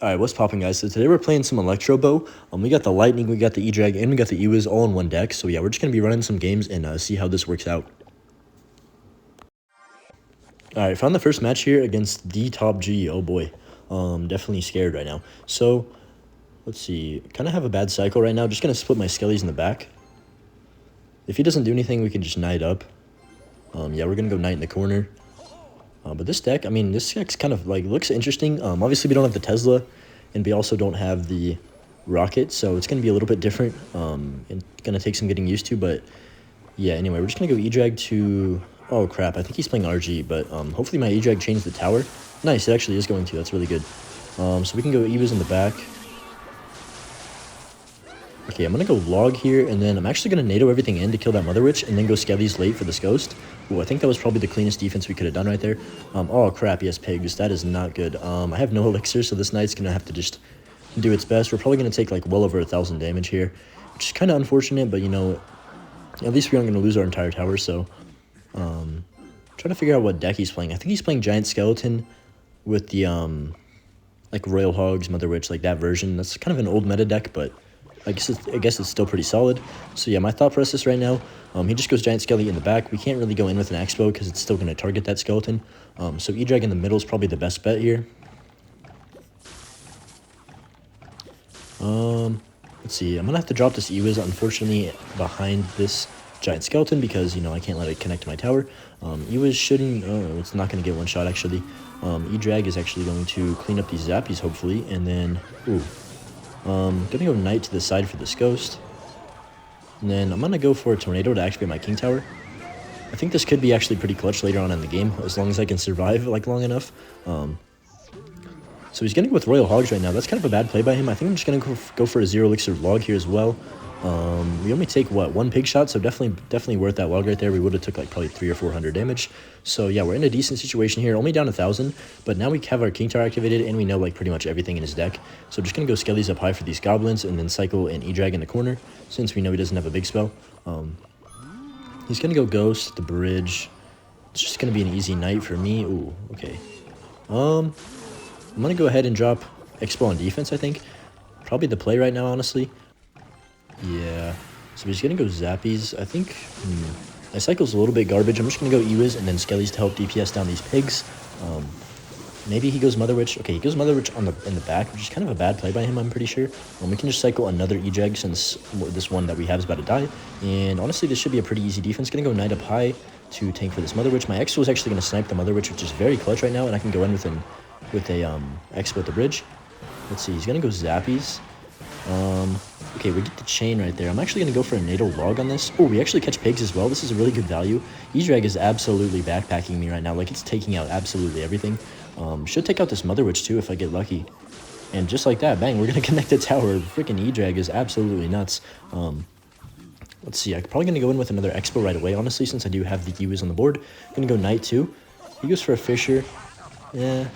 Alright, what's popping, guys? So today we're playing some Electro bow. We got the Lightning, we got the E-Drag, and we got the E-Wiz all in one deck. So yeah, we're just going to be running some games and see how this works out. Alright, found the first match here against the top G. Oh boy. Definitely scared right now. So, let's see. Kind of have a bad cycle right now. Just going to split my Skellies in the back. If he doesn't do anything, we can just Knight up. Yeah, we're going to go Knight in the corner. But this deck, I mean, this deck's kind of, like, looks interesting. Obviously, we don't have the Tesla, and we also don't have the Rocket, so it's going to be a little bit different. It's going to take some getting used to, but, yeah, anyway, we're just going to go E-Drag to... Oh, crap, I think he's playing RG, but hopefully my E-Drag changed the tower. Nice, it actually is going to. That's really good. So we can go E-Wiz in the back. Okay, I'm going to go Log here, and then I'm actually going to NATO everything in to kill that Mother Witch, and then go Skellies late for this Ghost. Ooh, I think that was probably the cleanest defense we could have done right there. Oh, crap, yes, Pigs. That is not good. I have no Elixir, so this Knight's going to have to just do its best. We're probably going to take, like, well over 1,000 damage here, which is kind of unfortunate, but, you know, at least we aren't going to lose our entire tower, so... trying to figure out what deck he's playing. I think he's playing Giant Skeleton with the, like, Royal Hogs, Mother Witch, like, that version. That's kind of an old meta deck, but... I guess it's still pretty solid. So yeah, my thought process right now, he just goes Giant Skelly in the back. We can't really go in with an Expo because it's still going to target that skeleton. So E-Drag in the middle is probably the best bet here. Let's see. I'm going to have to drop this E-Wiz, unfortunately, behind this Giant Skeleton because, you know, I can't let it connect to my tower. E-Wiz shouldn't... Oh, it's not going to get one shot, actually. E-Drag is actually going to clean up these Zappies, hopefully, and then... Ooh. Gonna go Knight to the side for this Ghost. And then I'm gonna go for a Tornado to activate my King Tower. I think this could be actually pretty clutch later on in the game, as long as I can survive, like, long enough. So he's gonna go with Royal Hogs right now. That's kind of a bad play by him. I think I'm just gonna go for a 0 Elixir Log here as well. We only take, what, 1 Pig Shot, so definitely worth that Log right there. We would have took, like, probably 300 or 400 damage. So, yeah, we're in a decent situation here. Only down 1,000, but now we have our King Tower activated, and we know, like, pretty much everything in his deck. So, just going to go Skellies up high for these Goblins, and then cycle an E-Drag in the corner, since we know he doesn't have a big spell. He's going to go Ghost, the Bridge. It's just going to be an easy Knight for me. Ooh, okay. I'm going to go ahead and drop Expo on defense, I think. Probably the play right now, honestly. Yeah, so he's going to go Zappies. I think my cycle's a little bit garbage. I'm just going to go E-Wiz and then Skellies to help DPS down these Pigs. Maybe he goes Mother Witch. Okay, he goes Mother Witch in the back, which is kind of a bad play by him, I'm pretty sure. We can just cycle another E-Drag since this one that we have is about to die. And honestly, this should be a pretty easy defense. Going to go Knight up high to tank for this Mother Witch. My Expo is actually going to snipe the Mother Witch, which is very clutch right now, and I can go in with a Expo at the bridge. Let's see, he's going to go Zappies. Okay, we get the chain right there. I'm actually going to go for a NATO Log on this. Oh, we actually catch Pigs as well. This is a really good value. E-Drag is absolutely backpacking me right now. Like, it's taking out absolutely everything. Should take out this Mother Witch, too, if I get lucky. And just like that, bang, we're going to connect the tower. Freaking E-Drag is absolutely nuts. Let's see, I'm probably going to go in with another Expo right away, honestly, since I do have the E-Wiz on the board. I'm going to go Knight, too. He goes for a Fisher. Yeah.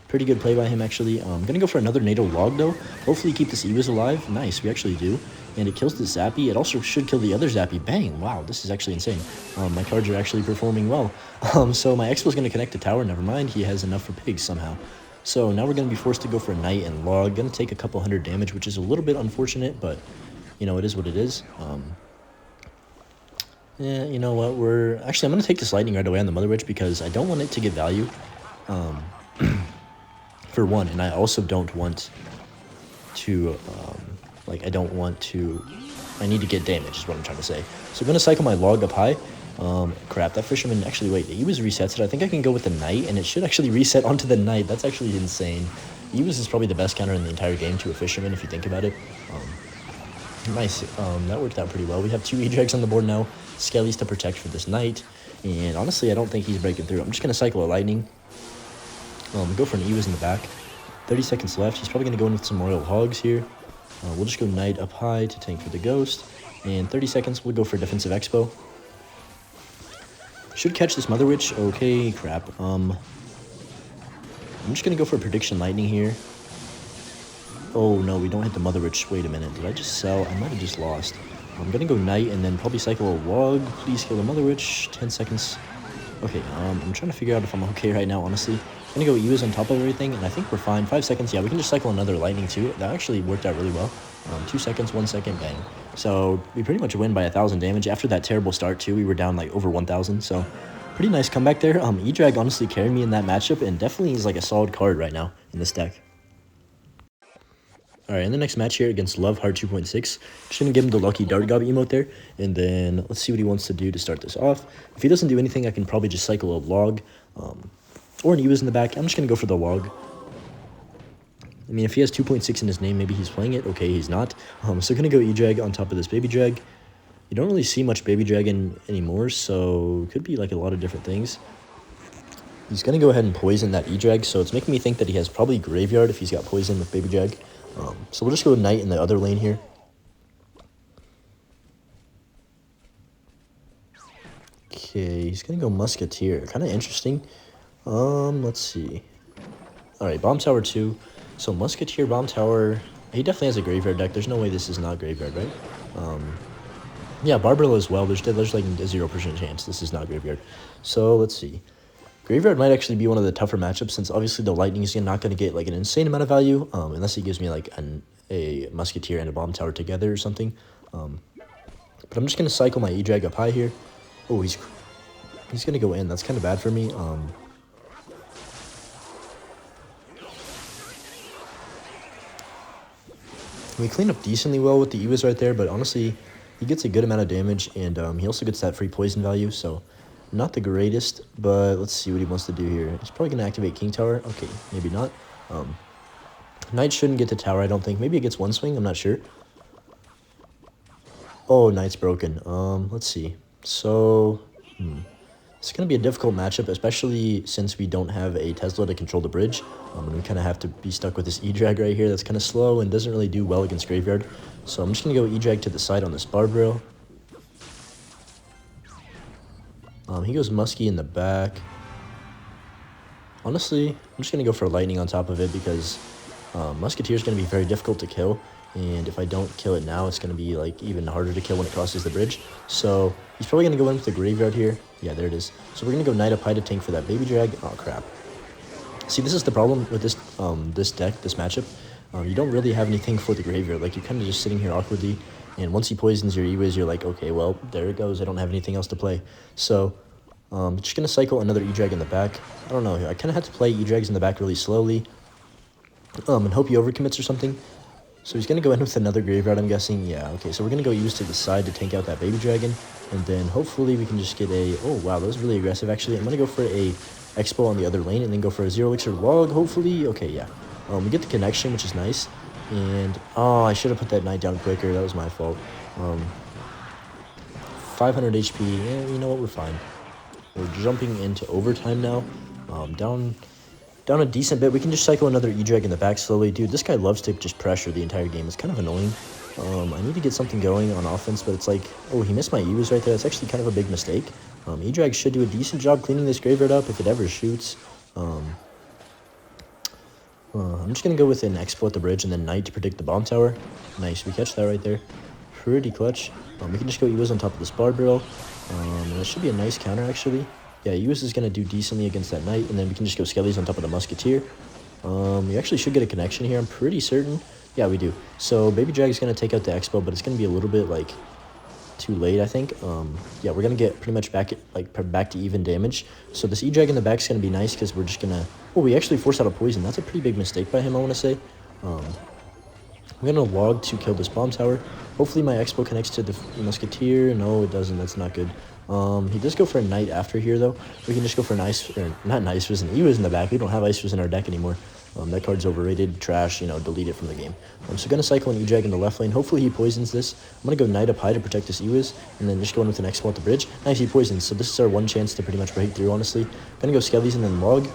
Pretty good play by him, actually. I'm going to go for another NATO Log, though. Hopefully keep this E-Wiz alive. Nice, we actually do. And it kills the Zappy. It also should kill the other Zappy. Bang! Wow, this is actually insane. My cards are actually performing well. So my Expo is going to connect the tower. Never mind, he has enough for Pigs somehow. So now we're going to be forced to go for a Knight and Log. Going to take a couple hundred damage, which is a little bit unfortunate, but, you know, it is what it is. Yeah, you know what, Actually, I'm going to take this Lightning right away on the Mother Witch because I don't want it to get value. For one, and I also don't want to, I need to get damage is what I'm trying to say. So I'm going to cycle my Log up high. Crap, that Fisherman, actually, wait, E-Wiz resets it. I think I can go with the Knight, and it should actually reset onto the Knight. That's actually insane. E-Wiz is probably the best counter in the entire game to a Fisherman, if you think about it. Nice, that worked out pretty well. We have 2 E-Drags on the board now, Skellies to protect for this Knight, and honestly, I don't think he's breaking through. I'm just going to cycle a Lightning. Go for an E-Wiz in the back. 30 seconds left. He's probably going to go in with some Royal Hogs here. We'll just go Knight up high to tank for the Ghost. And 30 seconds, we'll go for Defensive Expo. Should catch this Mother Witch. Okay, crap. I'm just going to go for a Prediction Lightning here. Oh, no, we don't hit the Mother Witch. Wait a minute. Did I just sell? I might have just lost. I'm going to go Knight and then probably cycle a Log. Please kill the Mother Witch. 10 seconds. Okay, I'm trying to figure out if I'm okay right now, honestly. Gonna go Ewas on top of everything, and I think we're fine. 5 seconds, yeah, we can just cycle another lightning too. That actually worked out really well. 2 seconds, 1 second, bang. So we pretty much win by 1,000 damage. After that terrible start too, we were down like over 1,000, so pretty nice comeback there. E-Drag honestly carried me in that matchup, and definitely is like a solid card right now in this deck. Alright, in the next match here against Love Heart 2.6, just going to give him the Lucky Dart Gob emote there, and then let's see what he wants to do to start this off. If he doesn't do anything, I can probably just cycle a log, or an Ewas in the back. I'm just going to go for the log. I mean, if he has 2.6 in his name, maybe he's playing it. Okay, he's not. So going to go E-Drag on top of this Baby Drag. You don't really see much Baby Dragon anymore, so it could be like a lot of different things. He's going to go ahead and poison that E-Drag, so it's making me think that he has probably Graveyard if he's got poison with Baby Drag. So we'll just go Knight in the other lane here. Okay, he's going to go Musketeer. Kind of interesting. Let's see. Alright, Bomb Tower 2. So Musketeer, Bomb Tower. He definitely has a Graveyard deck. There's no way this is not Graveyard, right? Yeah, Barbarella as well. There's like a 0% chance this is not Graveyard. So let's see. Graveyard might actually be one of the tougher matchups, since obviously the Lightning is not going to get like an insane amount of value, unless he gives me like a Musketeer and a Bomb Tower together or something. But I'm just going to cycle my E-Drag up high here. Oh, he's going to go in. That's kind of bad for me. We clean up decently well with the Ewas right there, but honestly, he gets a good amount of damage, and he also gets that free poison value, so not the greatest, but let's see what he wants to do here. He's probably going to activate King Tower. Okay, maybe not. Knight shouldn't get the tower, I don't think. Maybe it gets one swing, I'm not sure. Oh, Knight's broken. Let's see. So, it's going to be a difficult matchup, especially since we don't have a Tesla to control the bridge. And we kind of have to be stuck with this E-Drag right here that's kind of slow and doesn't really do well against Graveyard. So I'm just going to go E-Drag to the side on this Barbarella. He goes Muskie in the back. Honestly, I'm just going to go for Lightning on top of it, because Musketeer is going to be very difficult to kill. And if I don't kill it now, it's going to be like even harder to kill when it crosses the bridge. So he's probably going to go in with the Graveyard here. Yeah, there it is. So we're going to go Knight up high to tank for that Baby Drag. Oh, crap. See, this is the problem with this this deck, this matchup. You don't really have anything for the Graveyard. Like, you're kind of just sitting here awkwardly. And once he poisons your Ewas, you're like, okay, well, there it goes. I don't have anything else to play. So just going to cycle another E-Drag in the back. I don't know. I kind of had to play E-Drags in the back really slowly. And hope he overcommits or something. So he's going to go in with another Graveyard, I'm guessing. Yeah, okay. So we're going to go use to the side to tank out that Baby Dragon. And then hopefully we can just get a... Oh, wow. That was really aggressive, actually. I'm going to go for a Expo on the other lane and then go for a Zero Elixir Log, hopefully. Okay, yeah. We get the connection, which is nice. And... Oh, I should have put that Knight down quicker. That was my fault. 500 HP. Yeah, you know what? We're fine. We're jumping into overtime now. Down a decent bit. We can just cycle another E-Drag in the back slowly. Dude, this guy loves to just pressure the entire game. It's kind of annoying. I need to get something going on offense, but it's like... Oh, he missed my Ewas right there. That's actually kind of a big mistake. E-Drag should do a decent job cleaning this Graveyard up if it ever shoots. I'm just going to go with an Expo at the bridge and then Knight to predict the Bomb Tower. Nice. We catch that right there. Pretty clutch. We can just go Ewas on top of this Barbarella. That should be a nice counter, actually. Yeah, Ewas is going to do decently against that Knight, and then we can just go Skellies on top of the Musketeer. We actually should get a connection here, I'm pretty certain. Yeah, we do. So Baby Drag is going to take out the Expo, but it's going to be a little bit, like, too late, I think. Yeah, we're going to get pretty much back to even damage. So this E-Drag in the back is going to be nice, because we're just going to... Oh, we actually forced out a poison. That's a pretty big mistake by him, I want to say. I'm going to log to kill this Bomb Tower. Hopefully my Expo connects to the Musketeer. No, it doesn't. That's not good. He does go for a Knight after here, though. We can just go for an Ice... Or not an Ice Fizz, an Ewas in the back. We don't have Ice Fizz in our deck anymore. That card's overrated. Trash, you know, delete it from the game. So going to cycle an E-Drag in the left lane. Hopefully he poisons this. I'm going to go Knight up high to protect this Ewas, and then just go in with an Expo at the bridge. Nice, he poisons. So this is our one chance to pretty much break through, honestly. Going to go Skellies and then log.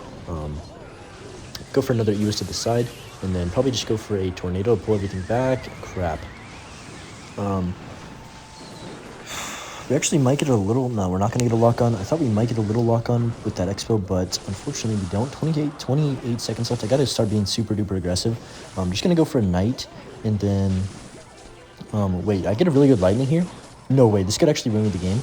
Go for another Ewas to the side, and then probably just go for a Tornado to pull everything back. Crap. We actually might get a little... No, we're not going to get a lock on. I thought we might get a little lock on with that Expo, but unfortunately we don't. 28 seconds left. I got to start being super duper aggressive. I'm just going to go for a Knight, and then... wait, I get a really good Lightning here? No way, this could actually win me the game.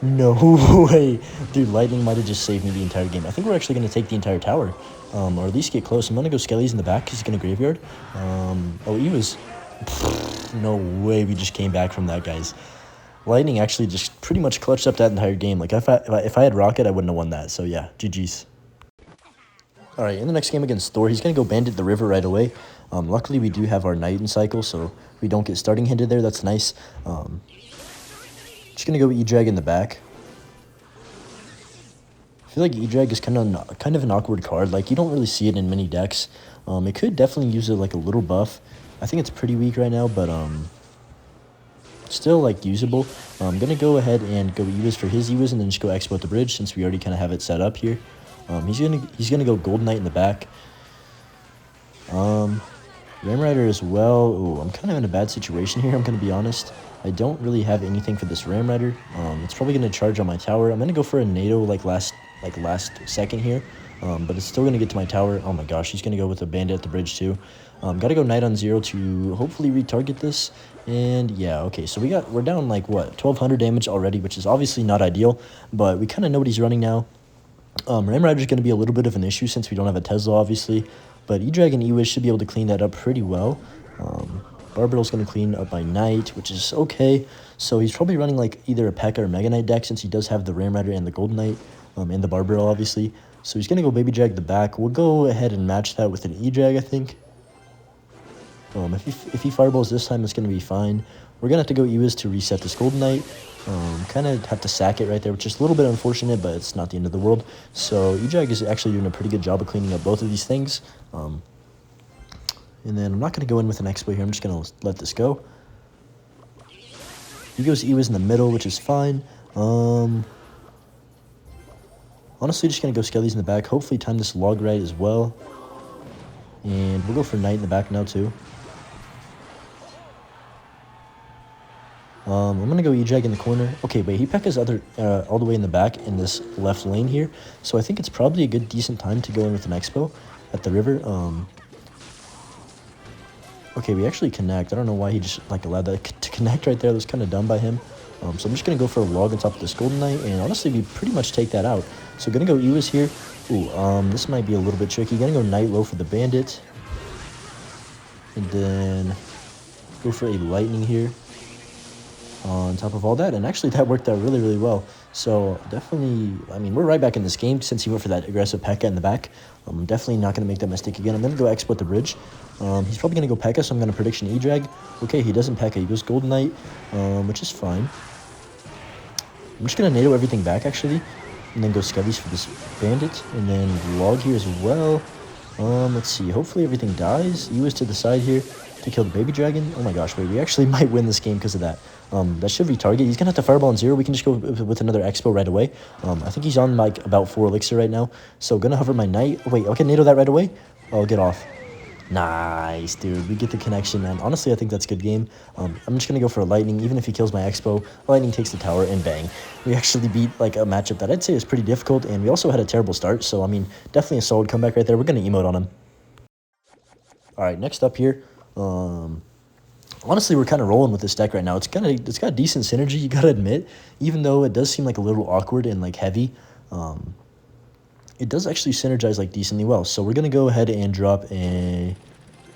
No way. Dude, lightning might have just saved me the entire game. I think we're actually going to take the entire tower. Or at least get close. I'm going to go Skelly's in the back because he's going to graveyard. Oh, he was... No way we just came back from that, guys. Lightning actually just pretty much clutched up that entire game. Like, if I had Rocket, I wouldn't have won that. So, yeah, GG's. All right, in the next game against Thor, he's going to go Bandit the River right away. Luckily, we do have our Knight in cycle, so we don't get starting hinted there. That's nice. Just going to go E-Drag in the back. I feel like E-Drag is kind of an awkward card. Like, you don't really see it in many decks. It could definitely use it like a little buff. I think it's pretty weak right now, but still like usable. I'm going to go ahead and go Ewiz for his Ewiz and then just go Expo at the bridge since we already kind of have it set up here. He's gonna go Golden Knight in the back. Ram Rider as well. Ooh, I'm kind of in a bad situation here, I'm gonna be honest. I don't really have anything for this Ram Rider. It's probably gonna charge on my tower. I'm gonna go for a NATO like last second here. But it's still gonna get to my tower. Oh my gosh, he's gonna go with a Bandit at the bridge too. Gotta go Knight on 0 to hopefully retarget this. And yeah, okay, so we're down like what, 1200 damage already, which is obviously not ideal, but we kind of know what he's running now. Ram Rider is going to be a little bit of an issue since we don't have a Tesla, obviously. But E-Drag and E-Wiz should be able to clean that up pretty well. Barbarrel's going to clean up by Knight, which is okay. So he's probably running like either a Pekka or Mega Knight deck since he does have the Ram Rider and the Golden Knight, and the Barbarrel, obviously. So he's going to go Baby Drag the back. We'll go ahead and match that with an E-Drag, I think. If he Fireballs this time, it's going to be fine. We're going to have to go E-Wiz to reset this Golden Knight. Kind of have to sack it right there, which is a little bit unfortunate, but it's not the end of the world. So E-Drag is actually doing a pretty good job of cleaning up both of these things. And then I'm not going to go in with an Expo here. I'm just going to let this go. He goes E-Wiz in the middle, which is fine. Honestly, just going to go Skelly's in the back. Hopefully time this log right as well. And we'll go for Knight in the back now, too. I'm going to go E-Drag in the corner. Okay, wait, he Pekka's all the way in the back in this left lane here. So I think it's probably a good, decent time to go in with an Expo at the river. Okay, we actually connect. I don't know why he just like allowed that to connect right there. That was kind of dumb by him. So I'm just going to go for a log on top of this Golden Knight. And honestly, we pretty much take that out. So going to go Ewiz here. Ooh, this might be a little bit tricky. Going to go Knight low for the Bandit. And then go for a Lightning here on top of all that, and actually that worked out really, really well. So definitely, I mean, we're right back in this game since he went for that aggressive Pekka in the back. I'm definitely not going to make that mistake again. I'm going to go Expo at the bridge. He's probably going to go Pekka, so I'm going to prediction E-Drag. Okay, he doesn't Pekka. He goes Golden Knight, which is fine. I'm just going to NATO everything back, actually, and then go Skellies for this Bandit, and then log here as well. Let's see. Hopefully everything dies. Ewiz to the side here to kill the Baby Dragon. Oh my gosh, wait, we actually might win this game because of that. That should retarget. He's going to have to Fireball on 0. We can just go with another Expo right away. I think he's on like about 4 Elixir right now. So going to hover my Knight. Oh, wait, okay, NATO that right away. Oh, get off. Nice, dude. We get the connection, man. Honestly, I think that's a good game. I'm just going to go for a Lightning. Even if he kills my Expo, Lightning takes the tower, and bang. We actually beat like a matchup that I'd say is pretty difficult, and we also had a terrible start. So, I mean, definitely a solid comeback right there. We're going to emote on him. All right, next up here. Honestly, we're kind of rolling with this deck right now. It's got decent synergy, you gotta admit. Even though it does seem like a little awkward and like heavy, it does actually synergize like decently well. So we're gonna go ahead and drop a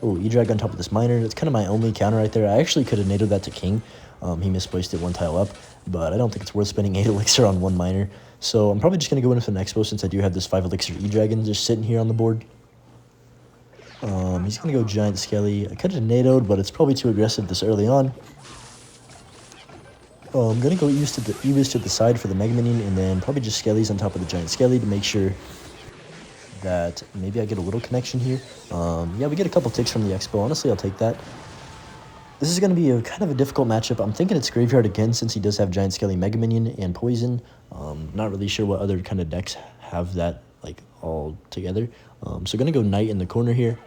E-Drag on top of this Miner. That's kind of my only counter right there. I actually could have NATO'd that to King. He misplaced it one tile up, but I don't think it's worth spending 8 Elixir on one Miner. So I'm probably just gonna go in with an Expo since I do have this 5 Elixir E-Dragon just sitting here on the board. He's going to go Giant Skelly. I could have NATO'd, but it's probably too aggressive this early on. I'm going to go Ewiz to the side for the Mega Minion, and then probably just Skellies on top of the Giant Skelly to make sure that maybe I get a little connection here. Yeah, we get a couple ticks from the Expo. Honestly, I'll take that. This is going to be a kind of a difficult matchup. I'm thinking it's Graveyard again since he does have Giant Skelly, Mega Minion, and Poison. Not really sure what other kind of decks have that like all together. So going to go Knight in the corner here.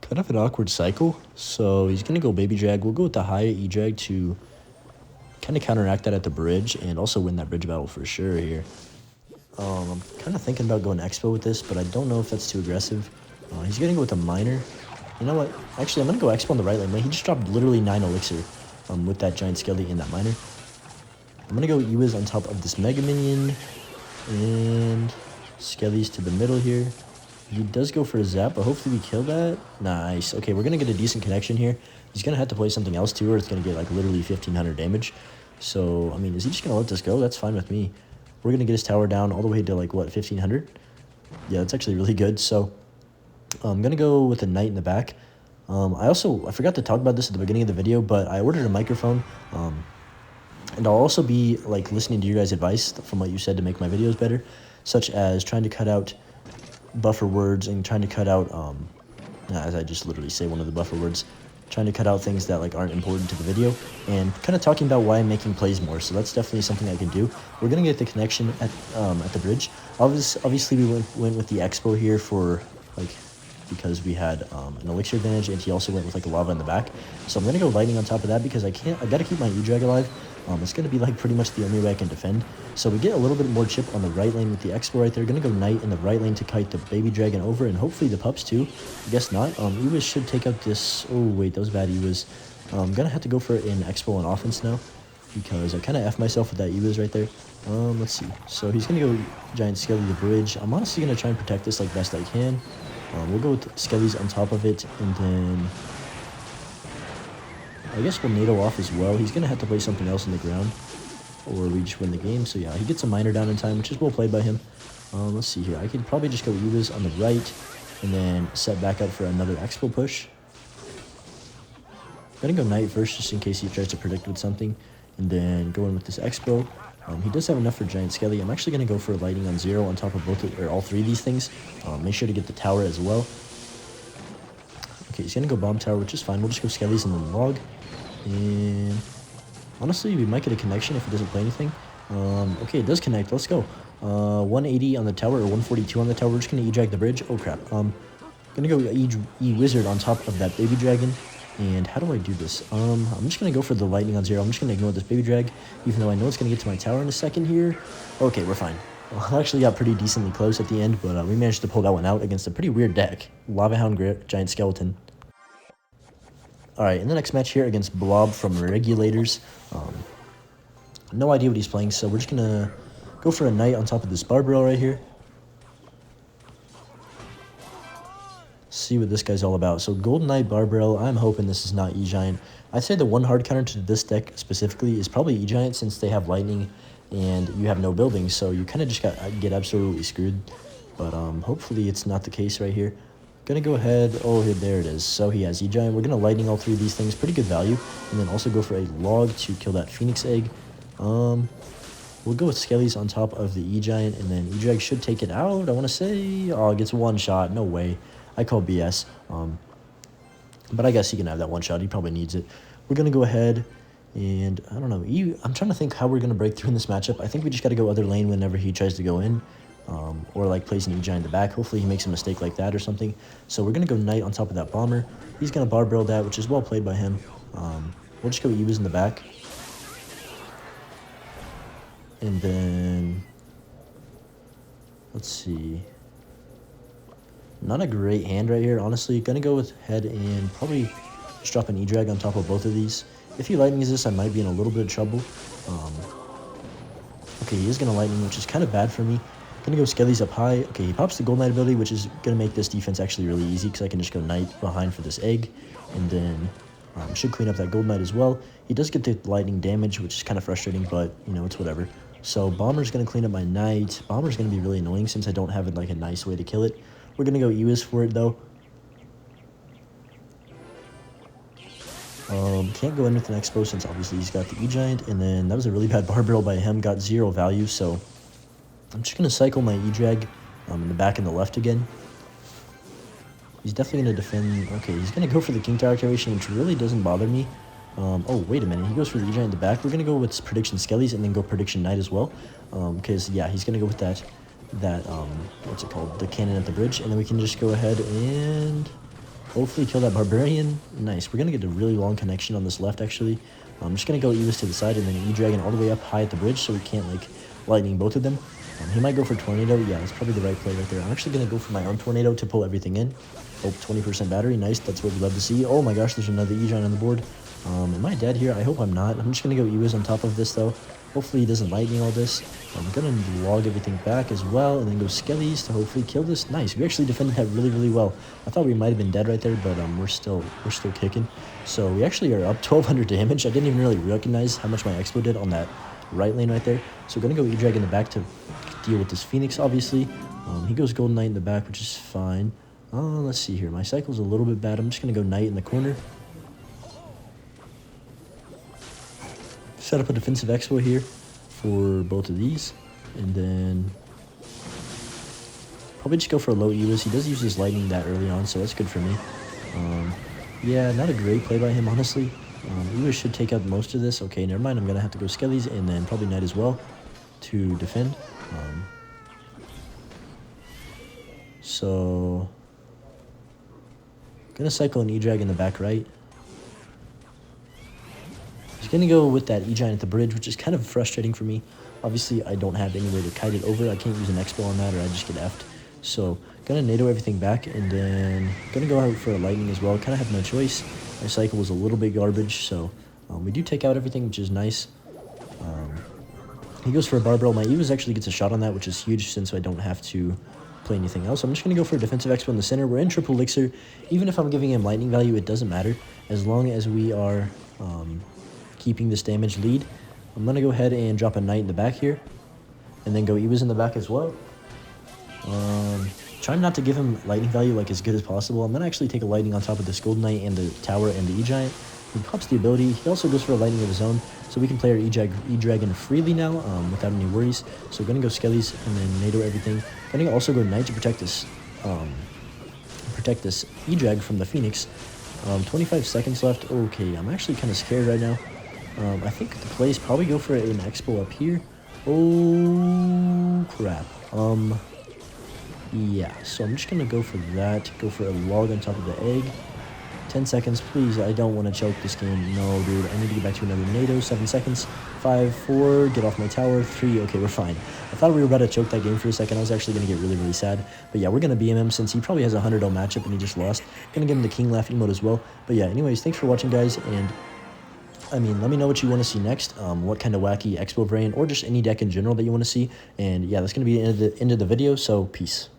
Kind of an awkward cycle. So he's going to go Baby Drag. We'll go with the high E-Drag to kind of counteract that at the bridge and also win that bridge battle for sure here. I'm kind of thinking about going Expo with this, but I don't know if that's too aggressive. He's going to go with a Miner. You know what? Actually, I'm going to go Expo on the right lane. He just dropped literally 9 elixir with that giant skelly and that miner. I'm going to go Ewiz on top of this Mega Minion. And Skelly's to the middle here. He does go for a zap, but hopefully we kill that. Nice. Okay, we're going to get a decent connection here. He's going to have to play something else too, or it's going to get like literally 1500 damage. So, I mean, is he just going to let this go? That's fine with me. We're going to get his tower down all the way to like, what, 1500? Yeah, that's actually really good. So, I'm going to go with a knight in the back. I forgot to talk about this at the beginning of the video, but I ordered a microphone. And I'll also be like listening to your guys' advice from what you said to make my videos better, such as trying to cut out buffer words and trying to cut out, as I just literally say one of the buffer words, trying to cut out things that like aren't important to the video, and kind of talking about why I'm making plays more. So that's definitely something I can do. We're gonna get the connection at the bridge. Obviously we went with the Expo here for like, because we had an elixir advantage, and he also went with like a lava in the back. So I'm gonna go lightning on top of that because I gotta keep my E-Drag alive. It's gonna be like pretty much the only way I can defend. So we get a little bit more chip on the right lane with the Expo right there. Gonna go knight in the right lane to kite the baby dragon over, and hopefully the pups too. I guess not. Ewiz should take out this. Oh wait, that was bad Ewiz. I'm gonna have to go for an Expo on offense now because I kind of F myself with that Ewiz right there. Let's see. So he's gonna go giant Skelly the bridge. I'm honestly gonna try and protect this like best I can. We'll go with Skelly's on top of it, and then I guess we'll NATO off as well. He's going to have to play something else in the ground, or we just win the game. So yeah, he gets a miner down in time, which is well played by him. Let's see here. I could probably just go Ewiz on the right, and then set back up for another Expo push. I'm going to go knight first, just in case he tries to predict with something, and then go in with this Expo. He does have enough for giant Skelly. I'm actually going to go for a lightning on 0 on top of all three of these things. Make sure to get the tower as well. Okay, he's going to go bomb tower, which is fine. We'll just go Skellies and then log. And honestly, we might get a connection if it doesn't play anything. Okay, it does connect. Let's go. 180 on the tower, or 142 on the tower. We're just going to E-Drag the bridge. Oh, crap. Going to go E-Wizard on top of that baby dragon. And how do I do this? I'm just going to go for the lightning on 0. I'm just going to ignore this baby drag, even though I know it's going to get to my tower in a second here. Okay, we're fine. Well, I actually got pretty decently close at the end, but we managed to pull that one out against a pretty weird deck. Lava Hound Grip, Giant Skeleton. Alright, in the next match here against Blob from Regulators. No idea what he's playing, so we're just going to go for a knight on top of this barbell right here. See what this guy's all about. So Golden Knight Barbell, I'm hoping this is not E-Giant. I'd say the one hard counter to this deck specifically is probably E-Giant, since they have lightning and you have no buildings, so you kind of just get absolutely screwed. But hopefully it's not the case right here. Gonna go ahead, oh there it is. So he has E-Giant. We're gonna lightning all three of these things, pretty good value, and then also go for a log to kill that Phoenix egg. We'll go with Skelly's on top of the E-Giant, and then E-Drag should take it out, I want to say. Oh, it gets one shot, no way. I call BS. But I guess he can have that one shot. He probably needs it. We're going to go ahead and, I don't know. I'm trying to think how we're going to break through in this matchup. I think we just got to go other lane whenever he tries to go in. Or like place an E-Giant in the back. Hopefully he makes a mistake like that or something. So we're going to go Knight on top of that Bomber. He's going to barbell that, which is well played by him. We'll just go Ewiz in the back. And then, let's see. Not a great hand right here, honestly. Gonna go with head and probably just drop an E-Drag on top of both of these. If he lightnings this, I might be in a little bit of trouble. Okay, he is gonna lightning, which is kind of bad for me. Gonna go Skelly's up high. Okay, he pops the Gold Knight ability, which is gonna make this defense actually really easy because I can just go Knight behind for this egg. And then should clean up that Gold Knight as well. He does get the lightning damage, which is kind of frustrating, but, you know, it's whatever. So Bomber's gonna clean up my Knight. Bomber's gonna be really annoying since I don't have like a nice way to kill it. We're going to go Ewiz for it, though. Can't go in with an Expo since obviously he's got the E-Giant. And then that was a really bad barbell by him. Got 0 value, so I'm just going to cycle my E-Drag in the back and the left again. He's definitely going to defend. Okay, he's going to go for the King Tower activation, which really doesn't bother me. Oh, wait a minute. He goes for the E-Giant in the back. We're going to go with Prediction Skellies and then go Prediction Knight as well. Because, yeah, he's going to go with that what's it called, the cannon at the bridge, and then we can just go ahead and hopefully kill that barbarian. Nice. We're gonna get a really long connection on this left, actually. I'm just gonna go Ewiz to the side and then E-Dragon all the way up high at the bridge so we can't like lightning both of them. He might go for Tornado. Yeah, that's probably the right play right there. I'm actually going to go for my own Tornado to pull everything in. Oh, 20% battery. Nice. That's what we love to see. Oh my gosh, there's another E-Giant on the board. Am I dead here? I hope I'm not. I'm just going to go E-Wiz on top of this, though. Hopefully he doesn't lightning all this. I'm going to log everything back as well, and then go Skellies to hopefully kill this. Nice. We actually defended that really, really well. I thought we might have been dead right there, but we're still kicking. So we actually are up 1,200 damage. I didn't even really recognize how much my Expo did on that right lane right there. So we're going to go E-Drag in the back to deal with this Phoenix, obviously. He goes Golden Knight in the back, which is fine. Let's see here. My cycle's a little bit bad. I'm just going to go Knight in the corner. Set up a defensive Expo here for both of these. And then probably just go for a low E-Wiz. He does use his lightning that early on, so that's good for me. Yeah, not a great play by him, honestly. E-Wiz should take out most of this. Okay, never mind. I'm going to have to go Skellies and then probably Knight as well to defend. So gonna cycle an E-Drag in the back right. He's gonna go with that E-Giant at the bridge, which is kind of frustrating for me. Obviously, I don't have any way to kite it over. I can't use an Expo on that or I just get F'd. So gonna NATO everything back and then gonna go out for a lightning as well. Kind of have no choice. My cycle was a little bit garbage, so we do take out everything, which is nice. He goes for a barbell. My E-Wiz actually gets a shot on that, which is huge since I don't have to play anything else. I'm just going to go for a defensive Expo in the center. We're in triple elixir. Even if I'm giving him lightning value, it doesn't matter. As long as we are keeping this damage lead. I'm going to go ahead and drop a Knight in the back here. And then go E-Wiz in the back as well. Trying not to give him lightning value like as good as possible. I'm going to actually take a lightning on top of this Golden Knight and the tower and the E-Giant. He pops the ability. He also goes for a lightning of his own, so we can play our E-Dragon freely now without any worries. So we're going to go Skellies and then NATO everything. Going to also go Knight to protect this E-Drag from the Phoenix. 25 seconds left. Okay, I'm actually kind of scared right now. I think the play is probably go for an Expo up here. Oh, crap. Yeah, so I'm just going to go for that. Go for a log on top of the egg. 10 seconds, please. I don't want to choke this game. No, dude. I need to get back to another NATO. 7 seconds. 5, 4. Get off my tower. 3. Okay, we're fine. I thought we were about to choke that game for a second. I was actually going to get really, really sad. But yeah, we're going to BM him since he probably has a 100-0 matchup and he just lost. Going to give him the King Laugh emote as well. But yeah, anyways, thanks for watching, guys. And I mean, let me know what you want to see next. What kind of wacky Expo variant or just any deck in general that you want to see. And yeah, that's going to be the end of the video. So peace.